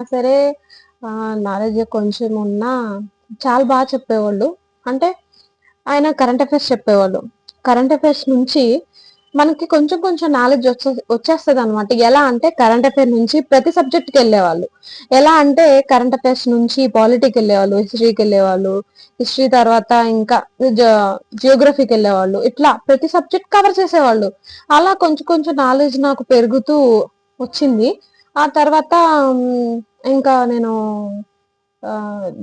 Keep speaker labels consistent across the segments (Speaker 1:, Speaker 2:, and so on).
Speaker 1: సరే నాలెడ్జ్ కొంచెం ఉన్నా చాలా బాగా చెప్పేవాళ్ళు. అంటే ఆయన కరెంట్ అఫైర్స్ చెప్పేవాళ్ళు. కరెంట్ అఫైర్స్ నుంచి మనకి కొంచెం కొంచెం నాలెడ్జ్ వచ్చేస్తదనమాట. ఎలా అంటే కరెంట్ అఫైర్ నుంచి ప్రతి సబ్జెక్ట్‌కెళ్ళేవాళ్ళు. ఎలా అంటే కరెంట్ అఫైర్స్ నుంచి పాలిటీకెళ్ళేవాళ్ళు, హిస్టరీకెళ్ళేవాళ్ళు, హిస్టరీ తర్వాత ఇంకా జ జియోగ్రఫీకెళ్ళేవాళ్ళు. ఇట్లా ప్రతి సబ్జెక్ట్ కవర్ చేసేవాళ్ళు. అలా కొంచెం కొంచెం నాలెడ్జ్ నాకు పెరుగుతూ వచ్చింది. ఆ తర్వాత ఇంకా నేను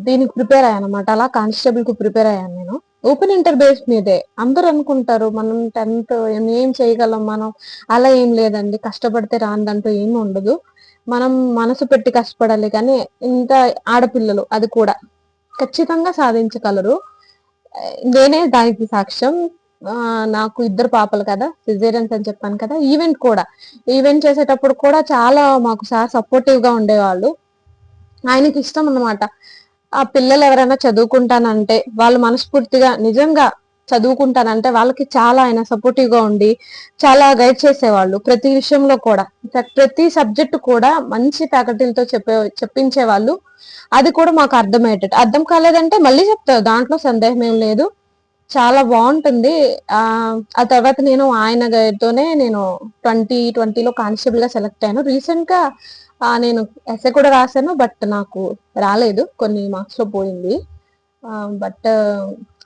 Speaker 1: దీనికి ప్రిపేర్ అయ్యానన్నమాట. అలా కానిస్టేబుల్‌కి ప్రిపేర్ అయ్యాను నేను. ఓపెన్ ఇంటర్ బేస్ మీదే. అందరూ అనుకుంటారు మనం 10థ్ ఏం చేయగలం మనం. అలా ఏం లేదండి. కష్టపడితే రానిదంటూ ఏమి ఉండదు. మనం మనసు పెట్టి కష్టపడాలి కానీ ఇంకా ఆడపిల్లలు అది కూడా ఖచ్చితంగా సాధించగలరు. నేనే దానికి సాక్ష్యం. నాకు ఇద్దరు పాపలు కదా! సిజేరియన్స్ అని చెప్పాను కదా! ఈవెంట్ చేసేటప్పుడు కూడా చాలా మాకు సార్ సపోర్టివ్‌గా ఉండేవాళ్ళు. ఆయనకి ఇష్టం అన్నమాట. ఆ పిల్లలు ఎవరైనా చదువుకుంటానంటే, వాళ్ళు మనస్ఫూర్తిగా నిజంగా చదువుకుంటానంటే వాళ్ళకి చాలా ఆయన సపోర్టివ్‌గా ఉండి, చాలా గైడ్ చేసేవాళ్ళు. ప్రతి విషయంలో కూడా. ప్రతి సబ్జెక్ట్ కూడా మంచి ఫ్యాకల్టీలతో చెప్పించేవాళ్ళు. అది కూడా మాకు అర్థమయ్యేటట్టు. అర్థం కాలేదంటే మళ్ళీ చెప్తారు. దాంట్లో సందేహం ఏం లేదు. చాలా బావుంటుంది. ఆ తర్వాత నేను ఆయన గైడ్‌తోనే నేను 2020లో కానిస్టేబుల్‌గా సెలెక్ట్ అయ్యాను. రీసెంట్‌గా నేను ఎస్సై కూడా రాసాను. బట్ నాకు రాలేదు. కొన్ని మార్క్స్‌లో పోయింది. బట్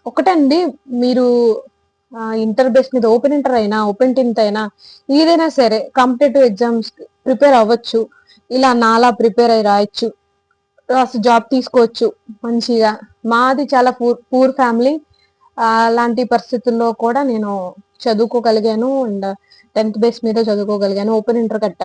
Speaker 1: ఒకటండి మీరు ఇంటర్ బేస్ మీద ఓపెన్ ఇంటర్ అయినా, ఓపెన్ 10థ్ అయినా ఏదైనా సరే కాంపిటేటివ్ ఎగ్జామ్స్ ప్రిపేర్ అవ్వచ్చు. ఇలా నాలా ప్రిపేర్ అయ్యి రాయొచ్చు. రాసి జాబ్ తీసుకోవచ్చు మంచిగా. మాది చాలా పూర్ ఫ్యామిలీ. అలాంటి పరిస్థితుల్లో కూడా నేను చదువుకోగలిగాను. అండ్ 10థ్ బేస్ మీద చదువుకోగలిగాను. ఓపెన్ ఇంటర్ కట్టాను.